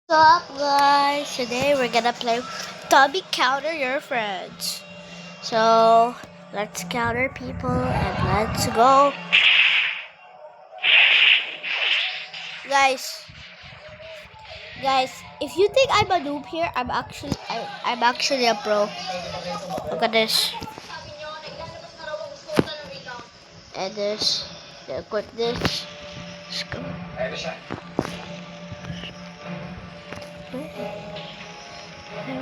What's up, guys? Today we're gonna play Tubby Counter Your Friends. So let's counter people and let's go, guys. Guys, if you think I'm a noob here, I'm actually a pro. Look at this and this. Then equip this. Let's go.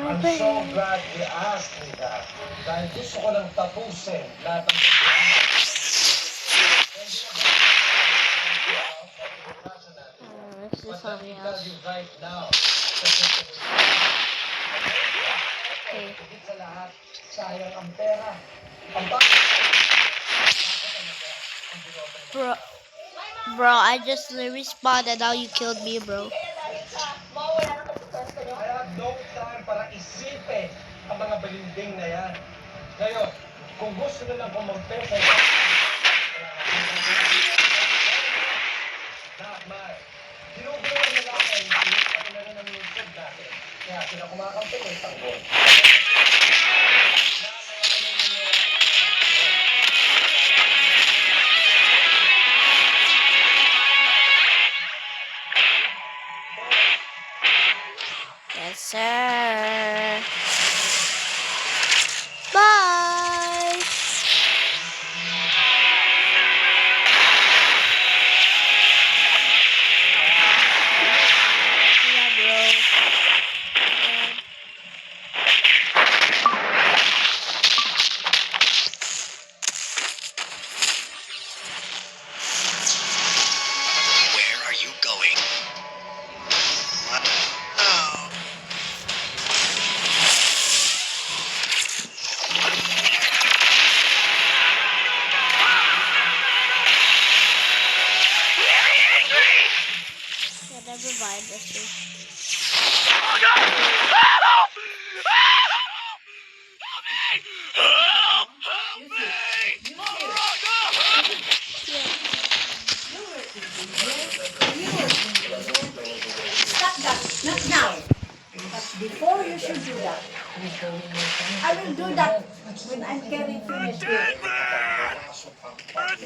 I'm so glad you asked me that. Dahil gusto ko lang tapusin lahat ng Let's do something tell else. you right now. Okay. Higit sa lahat, sayang ang pera. Ang Bro, bro, I just respawned and now you killed me, bro. I have no time para isipin ang mga balinding na yan. Ngayon, kung gusto nilang kumampi sa not mine. Ginugulo nila ang NC at meron ng YouTube natin. Kaya sila kumakampi ng tanggol. Yes, sir. Bye. Yeah, bro. Where are you going? What? Oh. Yeah, never mind. That's true. Oh no! Help! Help! Help me! Oh, no! Stop that, not now. But before you should do that, I will do that when I'm getting finished with it. Do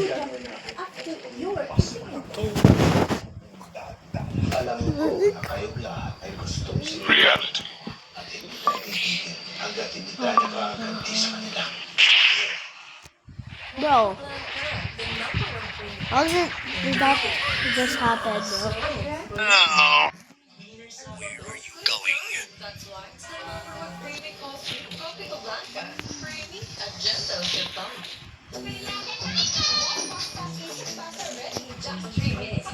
that after you are eating it. Alam ko na kayong lahat ay gustong sila Reality. at hindi tayo titigil hanggat hindi tayo nakakaganti sa kanila. Bro, how did that just happen, bro? Oh. Where are you going? That's why the number one creamy coffee, Tropical Blanca. Creamy and gentle to thumb. Ready, just 3 minutes.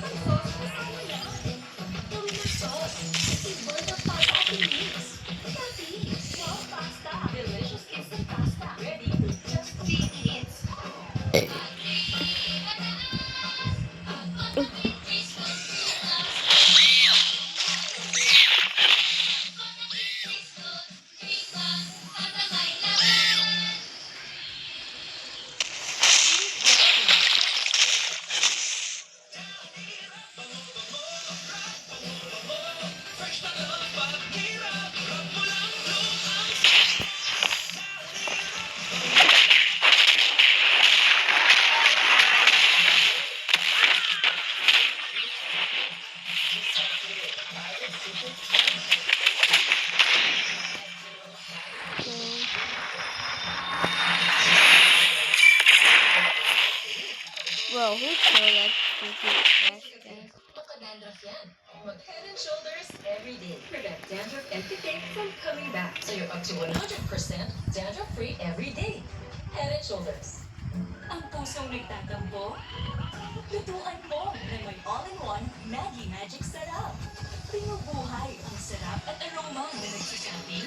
Delicious instant pasta. Ready, just 3 minutes. Bro, who killed that stupid trash can? Dandruff yan. Mag-Head and Shoulders every day. Prevent dandruff and pick from coming back. So you're up to 100% dandruff-free every day. Head and Shoulders. Ang pusong nagtatampo? Lutuan mo na may all-in-one Maggie Magic Sarap. Pinubuhay ang sarap at aroma na nagsasabi.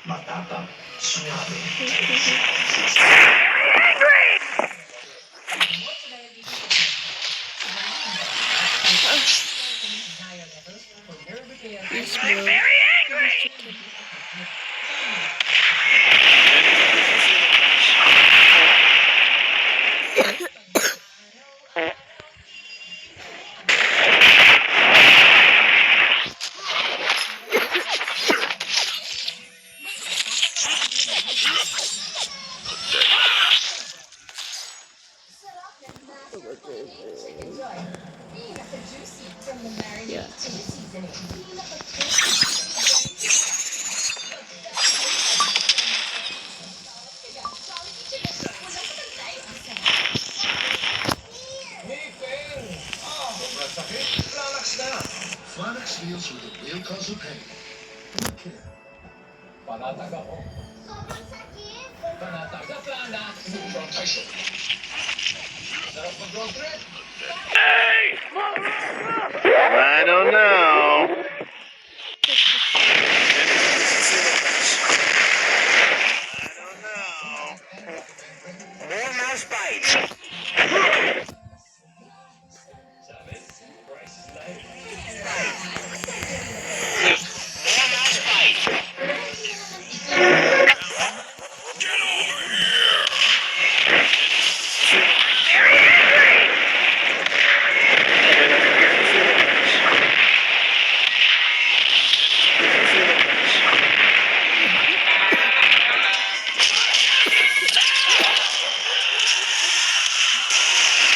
Matapang, sumabi. Higher levels for nerve He's I'm blue. very angry! Chicken. Pinaka-juicy from the marinade Yeah. to the seasoning. Ngipin! Sobrang sakit. Flanax na. Flanax deals with the real cause of pain. With care. Panatag ako. Panatag sa Flanax. From Tyson. Sarap mag-road trip. Hey! I don't know. More mouse bites. Sabi, price is life. More mouse bites. Get over here! Very angry!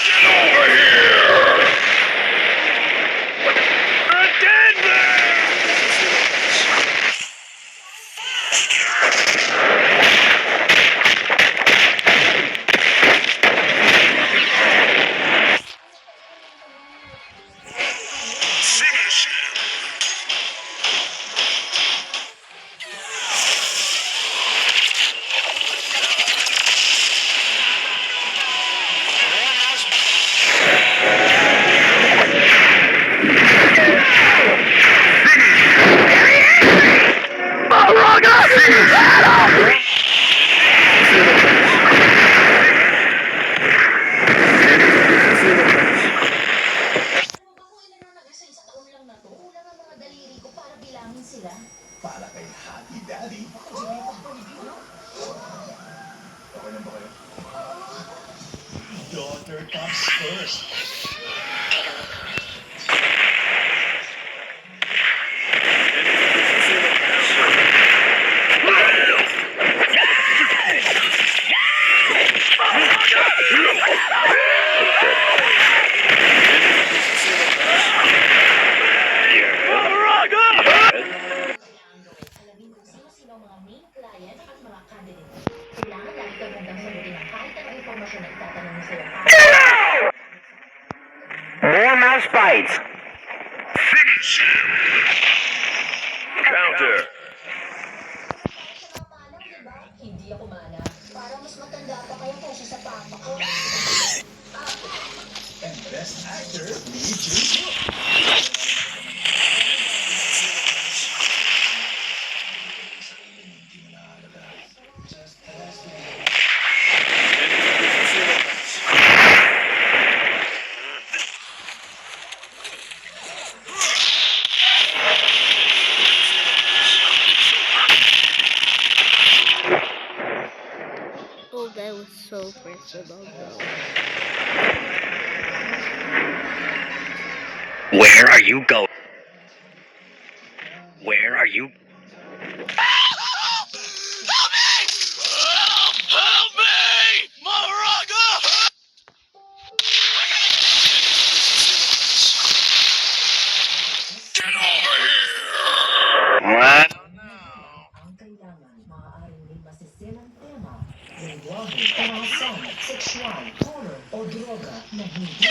Get over here! A dead man! Finish him! More mouse Para kay Happy Daddy. Okay lang ba kayo? Daughter comes first. Alamin kung sino-sino ang mga main client at mga candidate. Kailangan lagi kang handang sagutin ang kahit anong impormasyon na itatanong mo sa'yo. More mouse bites. Finish him. Counter. Hindi ako mana. Parang mas matanda pa kaya kaysa sa papa ko. And Best Actor, Lee Jun-suk. Oh, that was so personal though. Where are you going? Where are you? Help me! Help me! Moraga! Get over here! What? Ang kailangan, maaaring may masisilang tema, lingwahe, karahasan, sexual, horror, o droga na hindi.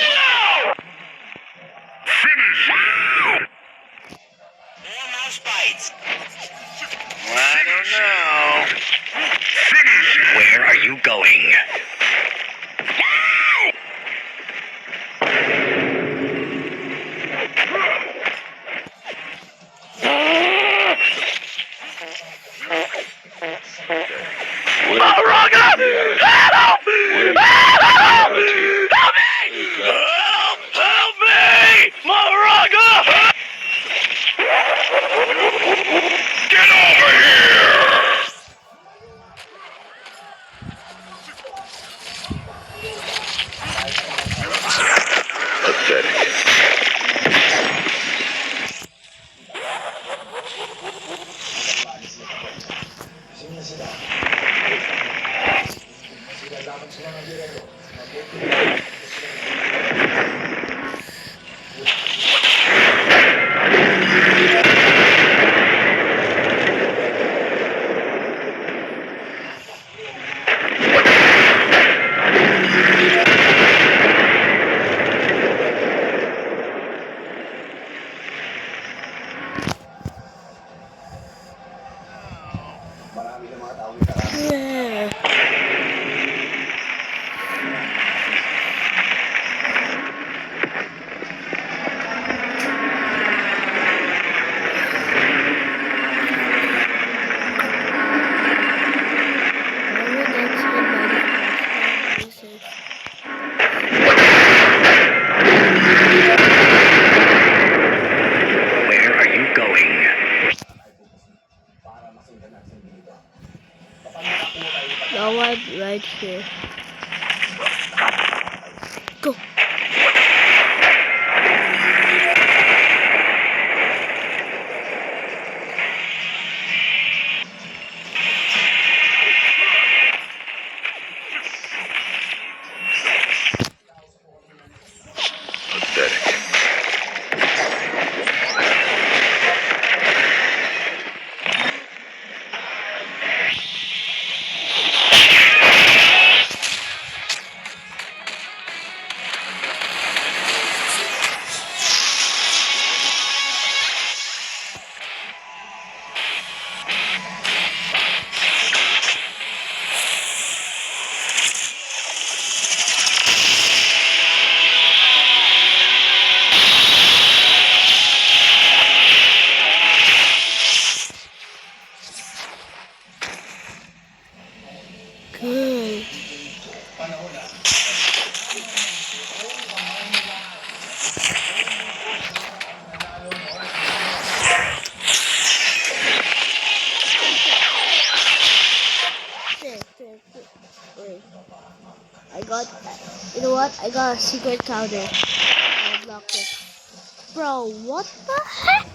Finish him! More mouse bites. I don't know. Finish him! Where are you going? Moraga! Help! Help! Help me! Help! Help me! Moraga! Get over here! Pathetic. Yeah. Where are you going? No one right here. Go. Pathetic. Good. Wait. I got, you know what? I got a secret counter. I unlocked it. Bro, what the heck?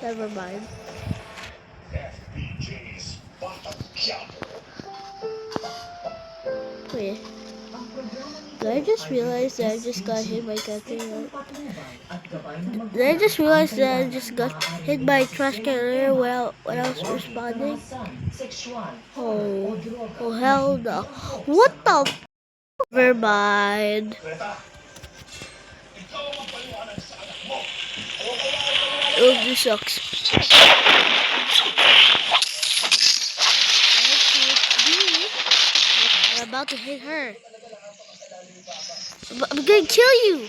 Never mind. FBJ's bottom jump. Wait. Did I just realize that I just got hit by Captain Right? Did I just realize that I just got hit by trash can earlier when I was responding? Oh hell no. What the f? Never mind. Oh, this sucks. I'm about to hit her. I'm gonna kill you.